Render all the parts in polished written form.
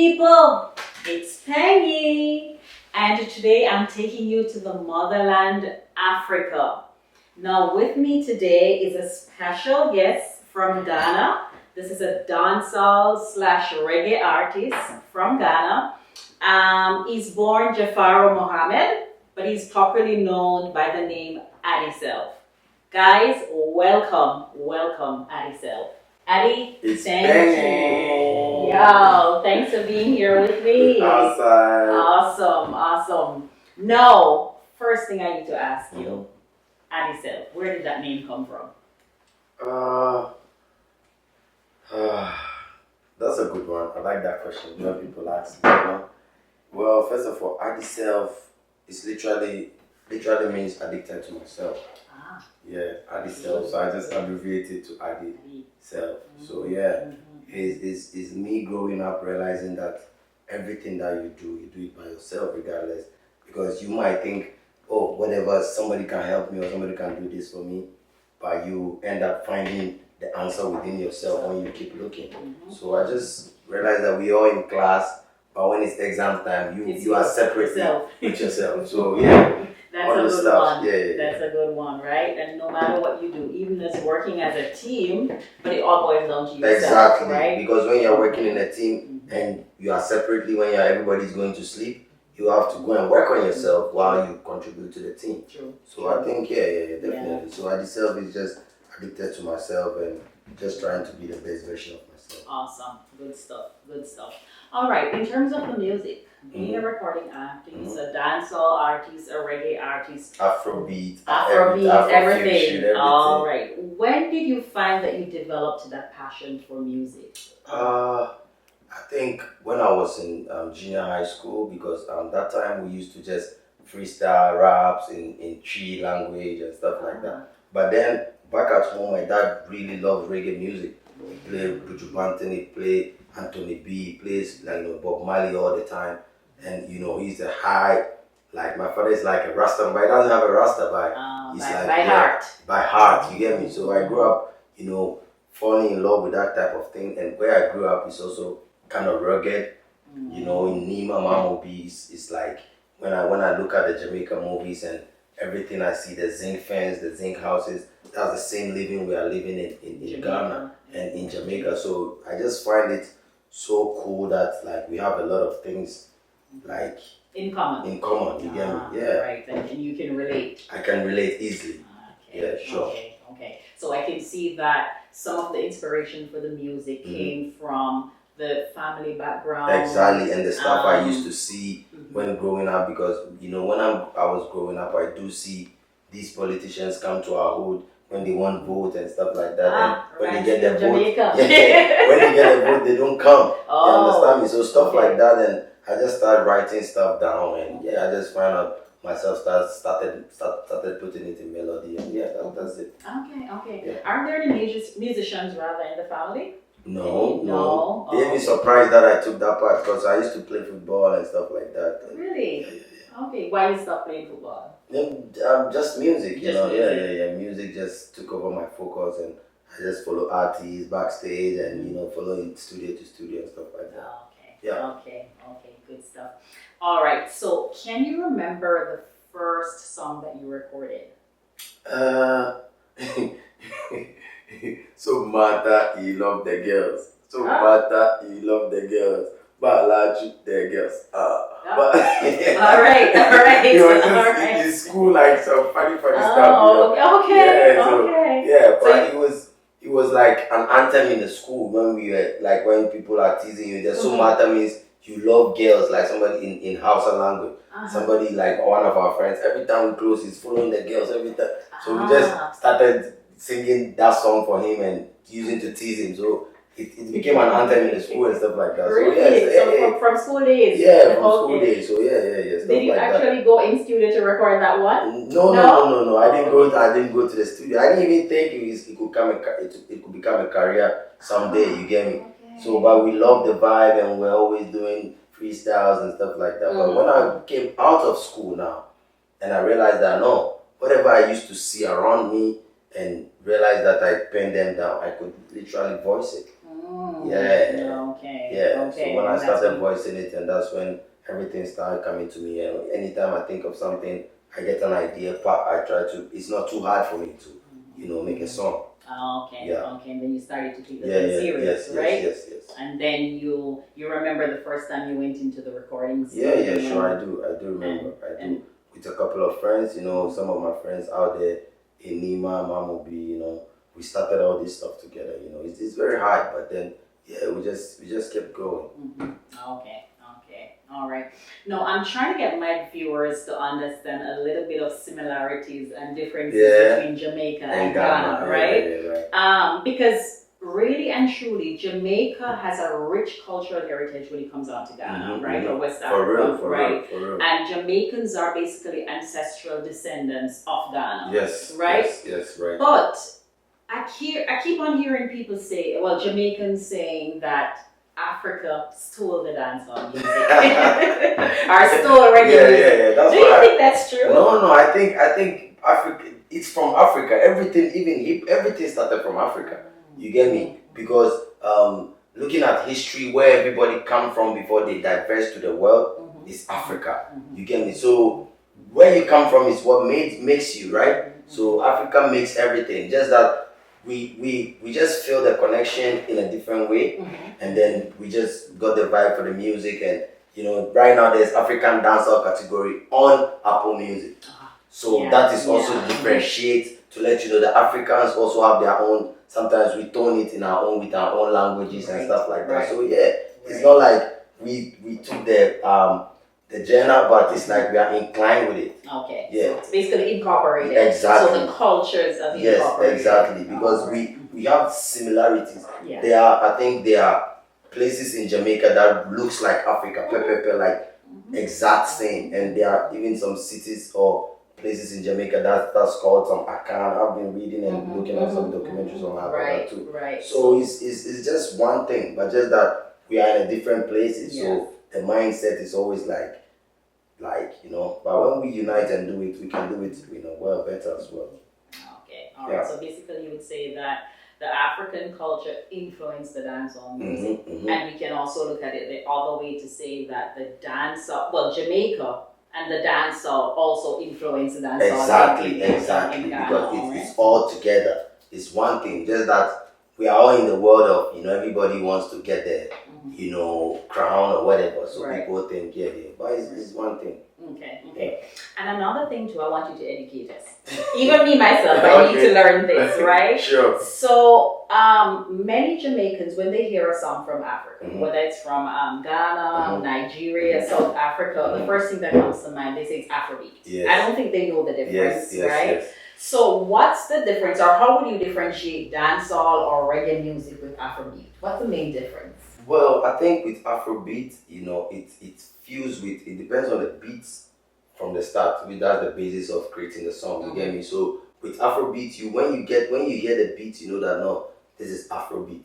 people, it's Itspengie, and today I'm taking you to the motherland, Africa. Now with me today is a special guest from Ghana. This is a dancehall slash reggae artist from Ghana. He's born Jafaro Mohammed, but he's popularly known by the name Addi Self. Guys, welcome Addi Self. Addi, Itspengie. Yo, thanks for being here with me. Awesome. Now, first thing I need to ask you, Addi Self, where did that name come from? That's a good one. I like that question. When people ask, you know. Well, first of all, Addi Self is literally means addicted to myself. Yeah, Addi Self. So I just abbreviated to Addi Self. So yeah, it's me growing up realizing that everything that you do it by yourself regardless. Because you might think, oh, whatever, somebody can help me or somebody can do this for me, but you end up finding the answer within yourself when you keep looking. So I just realized that we all in class, but when it's exam time, you are separate with yourself. So yeah. That's a good one. Yeah. That's a good one, right? And no matter what you do, even as working as a team, but it all boils down to yourself, exactly. Right? Because when you're working in a team and you are separately, when everybody's going to sleep, you have to go and work on yourself while you contribute to the team. True. So I think, definitely. Yeah. So Addi Self is just addicted to myself and just trying to be the best version of myself. Awesome. Good stuff. All right. In terms of the music, being a recording artist, a dancehall artist, a reggae artist, Afrobeat, everything. All right. When did you find that you developed that passion for music? I think when I was in junior high school, because that time we used to just freestyle raps in Tree language and stuff like that. But then back at home, my dad really loved reggae music. He played Buju Banton, he played Anthony B, he plays Bob Marley all the time. And he's a high, like my father is like a Rasta, but he doesn't have a Rasta he's heart. By heart, you get me? So I grew up, falling in love with that type of thing. And where I grew up is also kind of rugged. In Nima Mamobi, it's like when I look at the Jamaica movies and everything I see, the zinc fence, the zinc houses, that's the same living we are living in Ghana and in Jamaica. So I just find it so cool that like we have a lot of things like in common, you get me? Yeah. Right, and you can relate. I can relate easily. Okay. Yeah, sure. Okay. So I can see that some of the inspiration for the music came from the family background. Exactly, and the stuff I used to see when growing up, because when I was growing up, I do see these politicians come to our hood when they want vote and stuff like that. And when they get their vote, when they get a vote, they don't come. You understand me? So stuff like that, and I just started writing stuff down, and I just found out myself started putting it in melody, and that's it. Okay. Yeah. Aren't there any musicians rather in the family? No. They'd be surprised that I took that part because I used to play football and stuff like that. Really? Yeah. Okay. Why you stopped playing football? Just music, Music just took over my focus, and I just follow artists backstage and following studio to studio and stuff like that. Okay. Good stuff. All right. So, can you remember the first song that you recorded? So Martha, he loved the girls. Martha, he loved the girls. Balaju, the girls. All right. He was just in school, like some funny stuff. Okay. But it was like an anthem in the school when we were like when people are teasing you. So Martha means you love girls, like somebody in Hausa language. Somebody like one of our friends. Every time we close, he's following the girls every time. So we just started singing that song for him and using to tease him. So it became an anthem in the school and stuff like that. Really? So from school days? Yeah, from school days. So yeah. Did you actually go in studio to record that one? No. I didn't go to the studio. I didn't even think it could become a career someday. You get me? Okay. So, but we love the vibe and we're always doing freestyles and stuff like that. But when I came out of school now, and I realized that whatever I used to see around me and realized that I penned them down, I could literally voice it. Yeah. Okay. Yeah. Okay. So when I started voicing it, and that's when everything started coming to me. And anytime I think of something, I get an idea. I try to. It's not too hard for me to, make a song. Okay. Yeah. Okay. And then you started to take the thing serious, yes, right? Yes. And then you remember the first time you went into the recordings? Yeah, sure, I do remember. I do. With a couple of friends, some of my friends out there in Nima, Mamobi, we started all this stuff together. It's very hard, but then we just kept going. Okay. All right. Now I'm trying to get my viewers to understand a little bit of similarities and differences between Jamaica and Ghana, right? Because really and truly, Jamaica has a rich cultural heritage when it comes down to Ghana, right? Or West Africa, for real. And Jamaicans are basically ancestral descendants of Ghana. Yes. Right? Yes, right. But I keep on hearing people say, well, Jamaicans saying that Africa stole the dancehall music or stole reggae music. Yeah. That's Do you think that's true? No. I think Africa. It's from Africa. Everything started from Africa. You get me? Because looking at history, where everybody come from before they diverse to the world, is Africa. You get me? So where you come from is what makes you, right? So Africa makes everything. Just that we just feel the connection in a different way, and then we just got the vibe for the music. And right now there's African dancehall category on Apple Music. So that is also differentiate to let you know that Africans also have their own. Sometimes we tone it with our own languages and stuff like that. So it's not like we took the genre, but it's like we are inclined with it. Okay. Yeah. So it's basically incorporated. Exactly. So the cultures are incorporated. Yes, exactly. Because we have similarities. Yeah. I think there are places in Jamaica that looks like Africa, like exact same. And there are even some cities or places in Jamaica that's called some Akan. I've been reading and looking at some documentaries on that too. Right. So it's just one thing, but just that we are in a different places. So the mindset is always like but when we unite and do it, we can do it well better as well. Okay. All right. So basically you would say that the African culture influenced the dancehall music. And we can also look at it the other way to say that the dancehall, Jamaica and the dancehall also influence the dancehall. Exactly. Because it's all together. It's one thing. Just that we are all in the world of, everybody wants to get their, crown or whatever. So people think, but it's one thing. Okay. And another thing too, I want you to educate us. Even me myself, I need to learn this, right? Sure. So, many Jamaicans, when they hear a song from Africa, whether it's from Ghana, Nigeria, South Africa, the first thing that comes to mind, they say it's Afrobeat. Yes. I don't think they know the difference, right? Yes. So, what's the difference, or how would you differentiate dancehall or reggae music with Afrobeat? What's the main difference? Well, I think with Afrobeat, it's fused with, it depends on the beats from the start. That's the basis of creating the song. You get me? So with Afrobeat, when you hear the beat, you know that no, this is Afrobeat.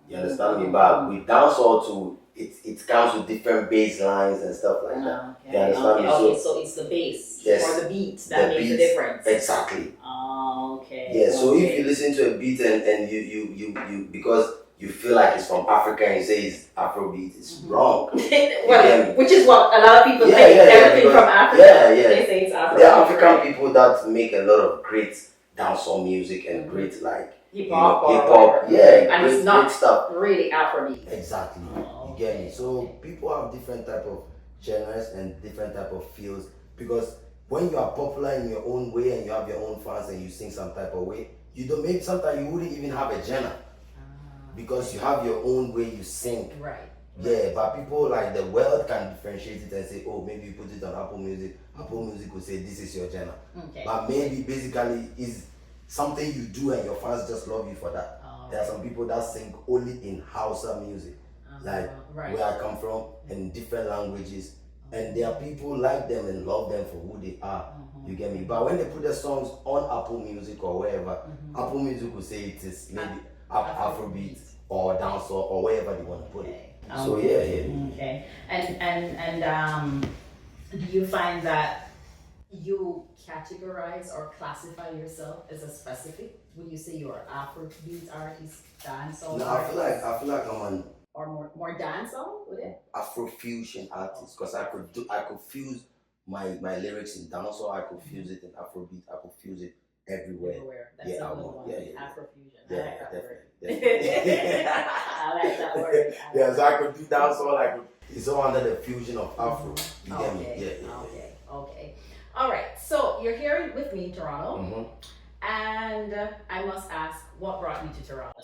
You understand me? But with dancehall too, it comes with different bass lines and stuff like that. You understand me? So it's the bass or the beat that makes the difference. Exactly. Okay. Yeah. So if you listen to a beat and you because you feel like it's from Africa and you say it's Afrobeat, it's wrong. Well, which is what a lot of people think. Everything from Africa. They say it's Afrobeat. There are African people that make a lot of great dancehall music and great hip hop. And it's not great stuff. Really Afrobeat. Exactly. You get me? So people have different type of genres and different type of feels, because when you are popular in your own way and you have your own fans and you sing some type of way, sometimes you wouldn't even have a genre. Because you have your own way you sing. Right. Yeah, but people like the world can differentiate it and say, oh, maybe you put it on Apple Music. Apple Music will say, this is your genre. Okay. But maybe basically is something you do and your fans just love you for that. There are some people that sing only in Hausa music, like where I come from, in different languages. And there are people like them and love them for who they are. You get me? But when they put the songs on Apple Music or wherever, Apple Music will say it is maybe Afrobeat or dancehall or wherever they want to put it. So Okay. And do you find that you categorize or classify yourself as a specific would you say you're Afrobeat artist, dancehall No, artist? I feel like I'm an Or more dancehall, would it? Afrofusion artist because I could fuse my lyrics in dancehall, I could fuse it in Afrobeat, I could fuse it everywhere. Everywhere. That's Yeah, a I good want. one. Yeah. Afrofusion. Yeah, I like that word. definitely. I like that word. Yeah, so I could do dancehall, it's all under the fusion of Afro. You get me? Okay. Yeah. Okay. All right. So you're here with me in Toronto, Mm-hmm. and I must ask, what brought you to Toronto?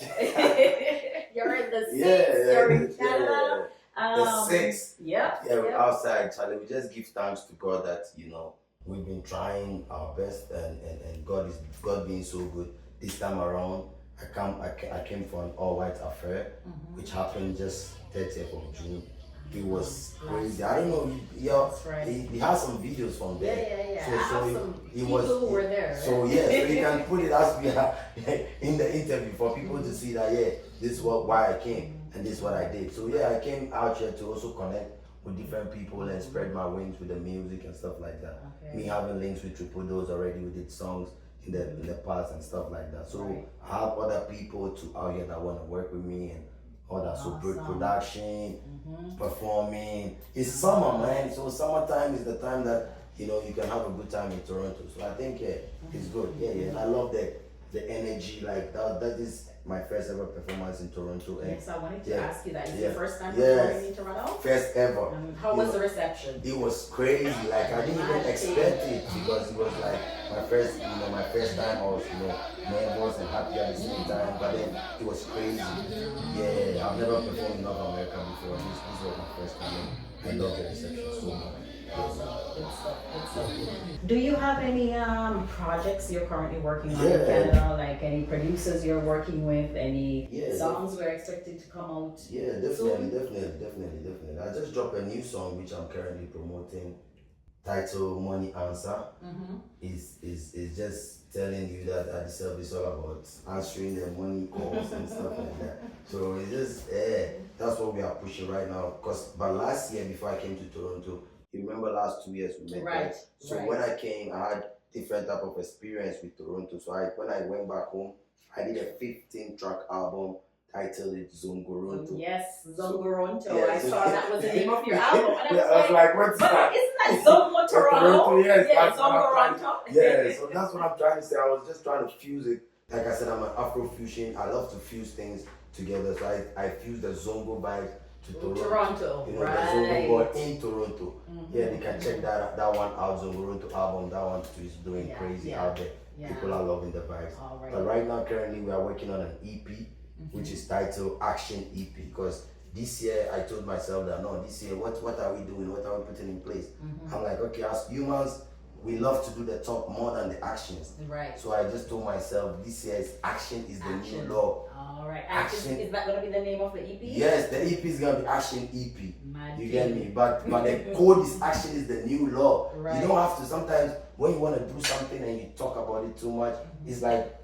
You're in the States. Yeah, You're in Canada. The six. Yeah. We're outside, Charlie. We just give thanks to God that, we've been trying our best and God being so good. This time around, I came for an all-white affair, which happened just 30th of June. It was crazy. I don't know. That's right. He has some videos from there. Yeah. So, I have some people who were there. So so you can put it as we are in the interview for people to see that this is why I came and this is what I did. So I came out here to also connect with different people and spread my wings with the music and stuff like that. Okay. Me having links with Triple Dose already, we did songs in the past and stuff like that. So I have other people out here that want to work with me and all that. So production, performing. It's summer, man. So summertime is the time that you can have a good time in Toronto. So I think it's good. Yeah. And I love the energy. Like that is my first ever performance in Toronto. And yes, I wanted to ask you that. Is it your first time yes. performing in Toronto? First ever. How was the reception? It was crazy. Like I didn't even expect it because it was like my first time. I was nervous and happy at the same time. But then it was crazy. Yeah, I've never performed in North America before. This was my first time. I love the reception so much. Good stuff. Do you have any projects you're currently working on in Canada? Like any producers you're working with? Any songs we're expected to come out? Yeah, definitely. I just dropped a new song which I'm currently promoting. Title Money Answer is just telling you that Addi Self is all about answering the money calls and stuff like that. So it's just that's what we are pushing right now. But last year before I came to Toronto, you remember last 2 years we met, right? So when I came, I had different type of experience with Toronto. So when I went back home, I did a 15-track album titled Zongoronto. Yes, Zongoronto. I saw that was the name of your album. And I was like, what's that? Isn't that Zongo Toronto? Yes, Zongoronto. Yeah, so that's what I'm trying to say. I was just trying to fuse it. Like I said, I'm an Afrofusion. I love to fuse things together. So I fuse the Zongo vibe to Toronto. The Zongo boy in Toronto. Yeah, they can check that one out. Zongoronto album. That one is doing crazy out there. People are loving the vibes. But right now, currently, we are working on an EP. Which is titled Action EP, because this year I told myself that this year what are we doing, what are we putting in place? I'm like, okay, as humans we love to do the talk more than the actions, right? So I just told myself this year's action is the new law. All right, action. Is that going to be the name of the EP? Yes, the EP is going to be Action EP. You get me? But the code is action is the new law. Right. You don't have to. Sometimes when you want to do something and you talk about it too much, it's like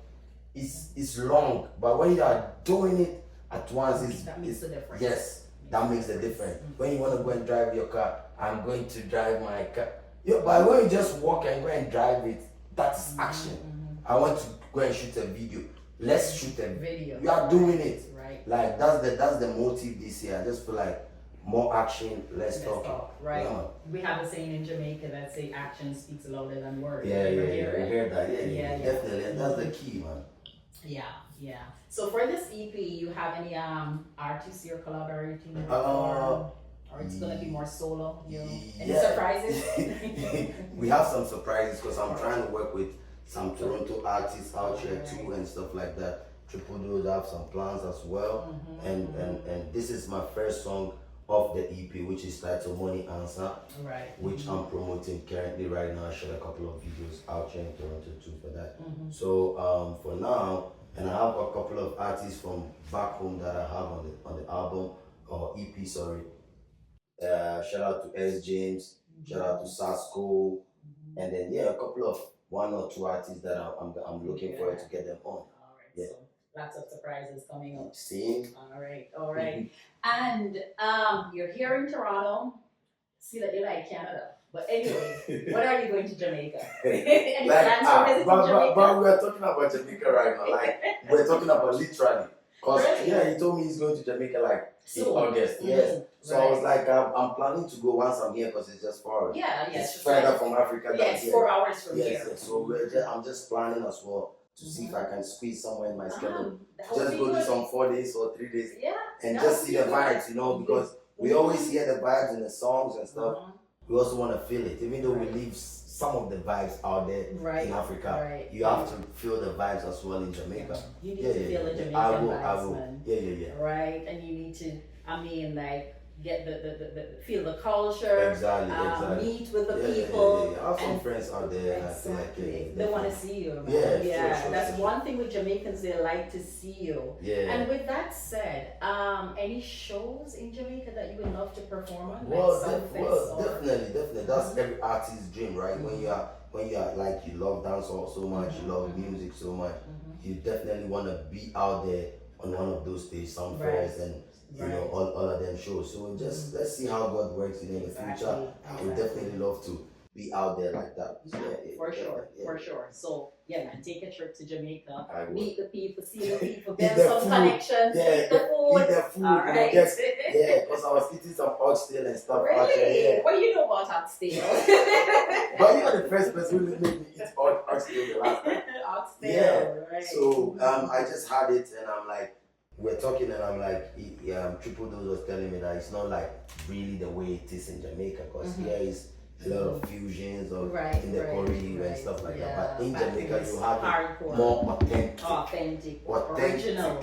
it's long, but when you are doing it at once, that makes the difference. Yes, that makes the difference. When you want to go and drive your car, I'm going to drive my car. But when you just walk and go and drive it, that's action. I want to go and shoot a video. Let's shoot a video. You are doing it. Right. Like that's the motive this year. I just feel like more action, less talk. Right. We have a saying in Jamaica that say action speaks louder than words. Yeah. We hear that. Yeah. Definitely. And that's the key, man. Yeah. So for this EP, you have any artists you're collaborating with, or it's gonna be more solo? Any surprises? We have some surprises because I'm trying to work with some Toronto artists out here too and stuff like that. Triple Dose have some plans as well, and this is my first song of the EP, which is titled Money Answer, which I'm promoting currently right now. I shot a couple of videos out here in Toronto too for that. So for now, and I have a couple of artists from back home that I have on the album or EP. Sorry. Shout out to S James, shout out to Sasko, and then a couple of 1 or 2 artists that I'm looking forward to get them on. All right. So lots of surprises coming up. See. All right. And you're here in Toronto. See that you like Canada. But anyway, when are you going to Jamaica? Any Like, plans for visiting Jamaica? but we're talking about Jamaica right now. Like, we're talking about literally. Because, Really? yeah, he told me he's going to Jamaica like in Soon. August. Yes. So I was like, I'm planning to go once I'm here because it's just far. Yeah, It's further from Africa than it's here. 4 hours from yes, here. Yes. So I'm just planning as well to see if I can squeeze somewhere in my schedule. Just go do some 4 days or 3 days. Yeah. And just see the vibes, because we always hear the vibes in the songs and stuff. We also want to feel it, even though we leave some of the vibes out there in Africa. You have to feel the vibes as well in Jamaica. You need to feel the Jamaican vibes, man. Yeah. Right, and you need to, like, get the feel the culture. Exactly. Meet with the people. I have some friends out there. Exactly. They want to see you, man. Yeah. Sure, that's one thing with Jamaicans. They like to see you. Yeah. And with that said, any shows in Jamaica that you would love to perform on? Definitely. That's every artist's dream, right? When you are like, you love dancehall so much, you love music so much, you definitely want to be out there on one of those stages, some fairs and all of them shows. So just let's see how God works in the future. I would definitely love to be out there like that. So, for sure. So man, take a trip to Jamaica, meet the people, see the people, Eat get the some food. connections, Eat the food. Eat the food. All right. Because I was eating some oxtail and stuff out there. Really? What do you know about oxtail? But you are the first person who made me eat oxtail the last time. Oxtail, right. So I just had it and I'm like, we're talking and I'm like, Triple Dose was telling me that it's not like really the way it is in Jamaica, because here is a lot of fusions of in the choreo and stuff like that. But in Jamaica you have it more authentic, original.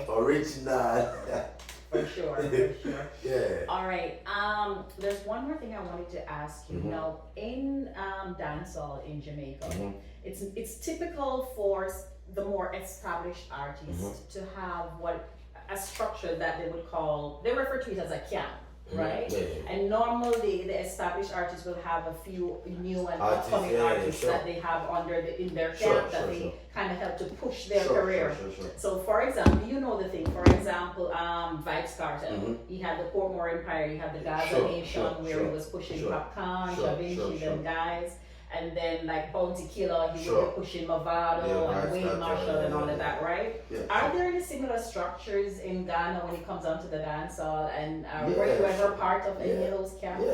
For sure. Yeah. All right. There's one more thing I wanted to ask you. Now, in dancehall in Jamaica, it's typical for the more established artists to have a structure that they refer to it as a camp, right? And normally the established artists will have a few new and upcoming artists that they have in their camp that they kind of help to push their career. So for example, the thing, for example, Vibes Cartel, he had the Portmore Empire, he had the Gaza Nation where he was pushing Popcorn, Shavinci, them guys. And then like Bounty Killer, he would be pushing Movado and Wayne Marshall and all of that, right? Are there any similar structures in Ghana when it comes down to the dancehall? And were you ever part of any of those camps?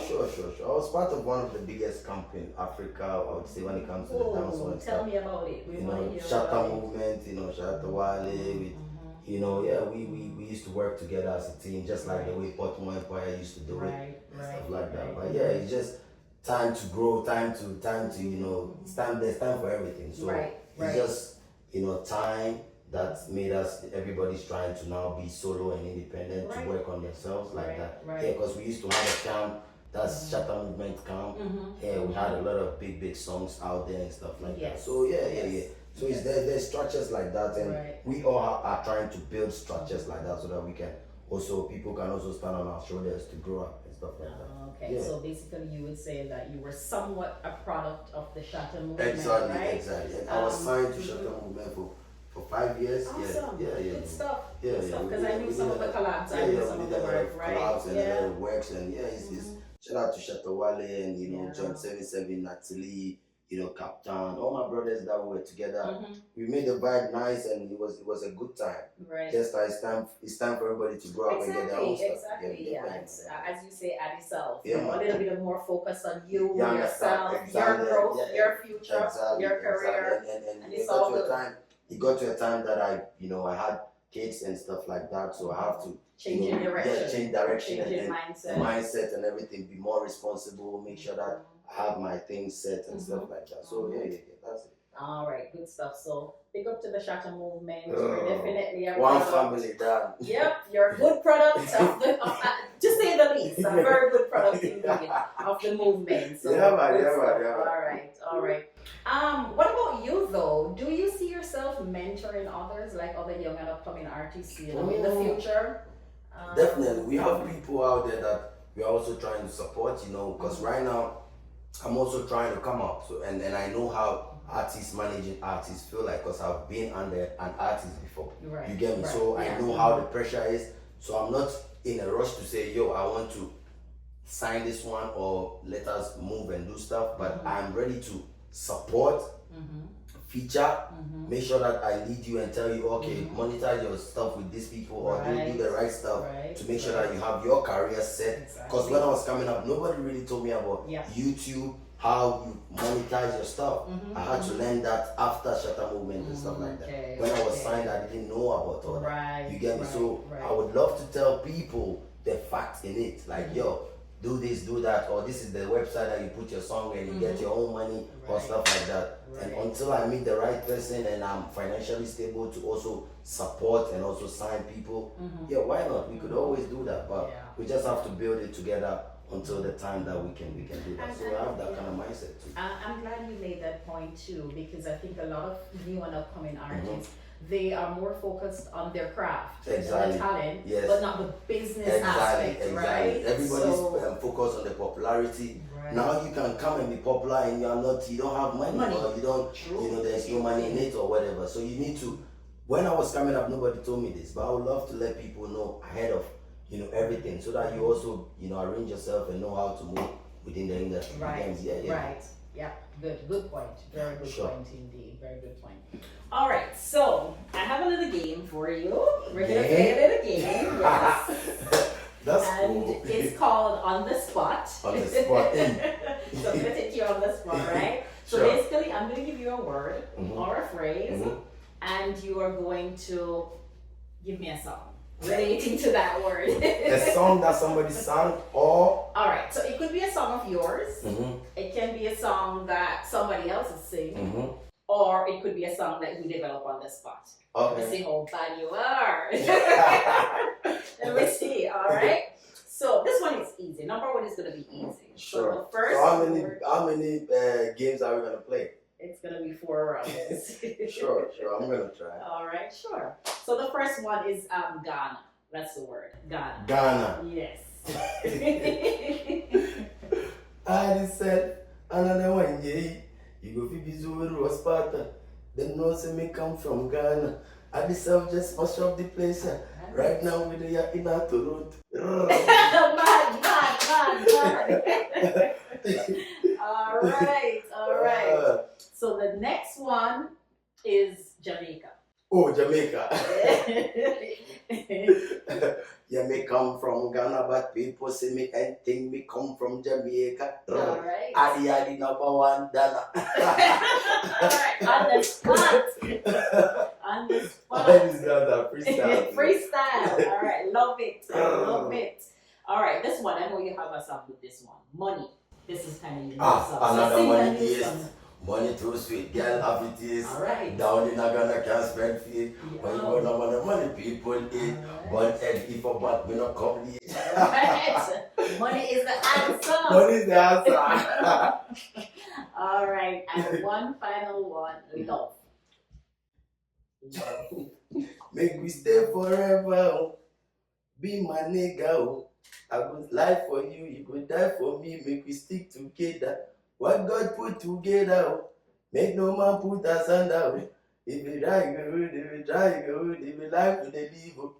Sure. I was part of one of the biggest camps in Africa, I would say, when it comes to the dancehall and Tell me about it. We want to hear Shatta movement, Shatta Wale, we used to work together as a team, just like the way Portmore Empire used to do it, and stuff like that. But it's just time to grow, time to there's time for everything. So it's just time that made us, everybody's trying to now be solo and independent to work on themselves like that. Because we used to have a camp, that's Shatta Movement Camp. We had a lot of big songs out there and stuff like that. So so there's structures like that, and we all are trying to build structures like that so that people can also stand on our shoulders to grow up and stuff like that. Okay, so basically you would say that you were somewhat a product of the Shatta Movement, Exactly. And I was signed to Shatta Movement for 5 years. Awesome. Good stuff. Because I knew some of the collabs. I knew some of the work, right? Collabs and works, and it's shout out to Shatta Wale and John 77, Natalie, Captain, all my brothers that we were together. We made the vibe nice, and it was a good time. Right. Just that it's time for everybody to grow up and get their own stuff. Exactly. As you say, Addi Self. A little bit of more focus on you, yourself, your growth, your future, your career. And it got to a time. It got to a time that I had kids and stuff like that, so I have to change direction and mindset and everything. Be more responsible. Make sure that I have my things set and stuff like that. So that's it. All right, good stuff. So big up to the Shatta Movement. You're definitely a one product. family done. Yep, you're a good product to say the least. A very good product indeed of the movement. So yeah. All right. What about you though? Do you see yourself mentoring others, like other young and upcoming artists, in the future? Definitely, we have people out there that we are also trying to support. Because right now I'm also trying to come up. So and I know how managing artists feel like, because I've been under an artist before. You get me? So I know how the pressure is. So I'm not in a rush to say, I want to sign this one or let us move and do stuff, but I'm ready to support, feature, make sure that I lead you and tell you, okay, monetize your stuff with these people or do the right stuff to make sure that you have your career set. Because when I was coming up, nobody really told me about YouTube, how you monetize your stuff. I had to learn that after Shatta Movement and stuff like that. When I was signed, I didn't know about all that. You get me? So I would love to tell people the facts in it. Like, yo, do this, do that, or this is the website that you put your song and you get your own money or stuff like that. And until I meet the right person and I'm financially stable to also support and also sign people, yeah, why not? We could always do that, but we just have to build it together until the time that we can do that. So I have that kind of mindset too. I'm glad you made that point too, because I think a lot of new and upcoming artists, they are more focused on their craft and their talent, but not the business aspect, right? Everybody's focused on the popularity. Now you can come and be popular and you don't have money. Or you don't, there's no money in it or whatever. So you need to, when I was coming up, nobody told me this, but I would love to let people know ahead of, everything, so that you also, arrange yourself and know how to move within the industry. Yeah, good point. Very good point indeed. Very good point. All right, so I have a little game for you. We're gonna play a little game. Yes. That's and cool. It's called On the Spot. On the spot. So I'm gonna take you on the spot, right? So basically, I'm gonna give you a word or a phrase, and you are going to give me a song relating to that word. A song that somebody sang, or? Alright, so it could be a song of yours. It can be a song that somebody else is singing. Or it could be a song that you develop on the spot. Okay. Let's see how bad you are. Let me see, alright? So this one is easy. Number one is going to be easy. Sure. So the first how many games are we going to play? It's going to be 4 rounds. Sure. I'm going to try. Alright, sure. So the first one is Ghana. That's the word. Ghana. Ghana. Yes. Addi Self, another one, yeah. You go fi busy with Rosparta. Them know say me come from Ghana. Addi Self just mash up the place. Right now we are in a Toronto. Mad. All right. So the next one is Jamaica. Oh, Jamaica. Yeah, me come from Ghana, but people say me and think me come from Jamaica. Alright. Addi number one dollar. Alright, on the spot. On the spot. That is not freestyle. Freestyle. Alright, love it. Alright, this one, I know you have a song with this one. Money. This is kind of your song. Another so money taste. Money too sweet, girl, have it is. Alright. Down in a Ghana can't spend feet. When you go down on the money, people eat. But if a bat, we not come eat. Right. Money is the answer. Money is the answer. Alright, and one final one, love. Make we stay forever. Be my nigga. I would lie for you, you could die for me. Make we stick together. What God put together, make no man put us under. If we try good, if we life to the live.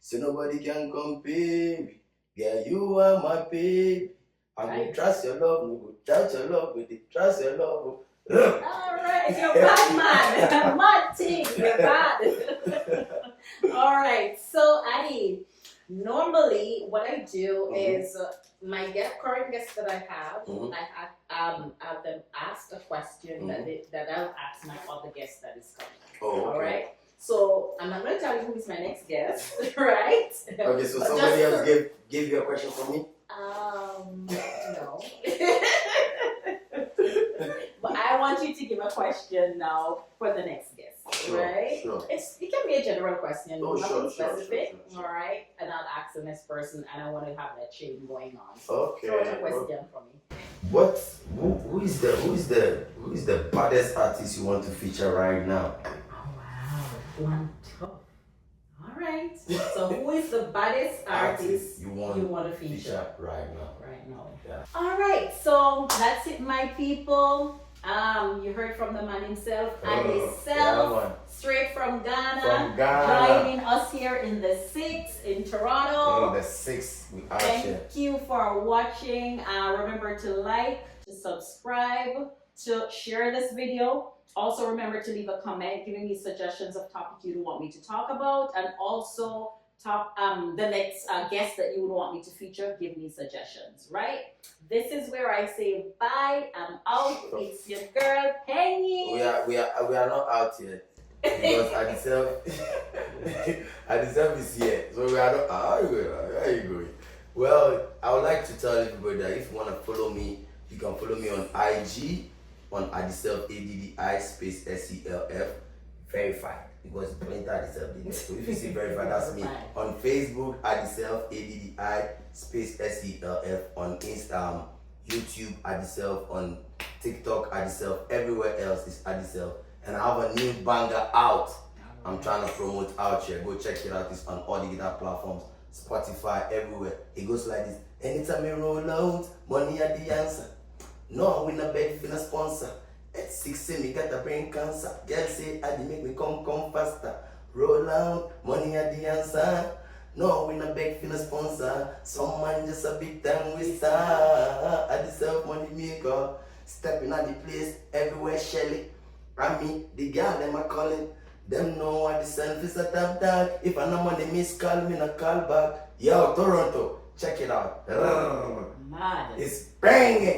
So nobody can compare. Girl, you are my baby. I will trust your love, we will touch your love, we will trust your love. Alright, you're bad man. Mad thing, you're bad. Alright, so Addi, normally what I do is my current guests that I have, I have them ask a question that I'll ask my other guest that is coming. Oh, okay. Alright? So I'm not going to tell you who is my next guest, right? Okay, so somebody else gave you a question for me? No. But I want you to give a question now for the next guest, right? Sure. It can be a general question, nothing specific, sure. all right? And I'll ask the next person, and I want to have that chain going on. Okay. Throw a question for me. Who is the baddest artist you want to feature right now? Oh wow, all right. So who is the baddest artist you want to feature right now? Right now. Yeah. All right. So that's it, my people. You heard from the man himself, Addi Yeah, Self, man. straight from Ghana, From Ghana. joining us here in the 6 in Toronto. In the 6, we out here. Thank you for watching. Remember to like, to subscribe, to share this video. Also remember to leave a comment giving me suggestions of topics you want me to talk about, and also the next guest that you would want me to feature. Give me suggestions, right? This is where I say bye. I'm out. It's your girl Penny. We are not out yet because Addi Self Addi Self is here, so we are not. How are you going? Well, I would like to tell everybody that if you want to follow me, you can follow me on IG on Addi Self, ADDI space SELF, verified, because plenty Addi Self did it. So if you see verified, that's me. On Facebook, Addi Self, ADDI space SELF. On Instagram, YouTube, Addi Self. On TikTok, Addi Self. Everywhere else is Addi Self. And I have a new banger out. I'm trying to promote out here. Go check it out. It's on all the guitar platforms, Spotify, everywhere. It goes like this. Anytime you roll out, money are the answer. No, we not beg for a sponsor. At 16, me got a brain cancer. Girl say, Addi make me come faster. Roll out, money are the answer. No, we not beg for a sponsor. Some man just a big time we star. Addi Self money maker. Stepping at the place, everywhere Shelly. I mean, the girl them a calling. Them know Addi Self is a top dog. If I no money miss call, me no call back. Yo, Toronto, check it out. Mad. Itspengie.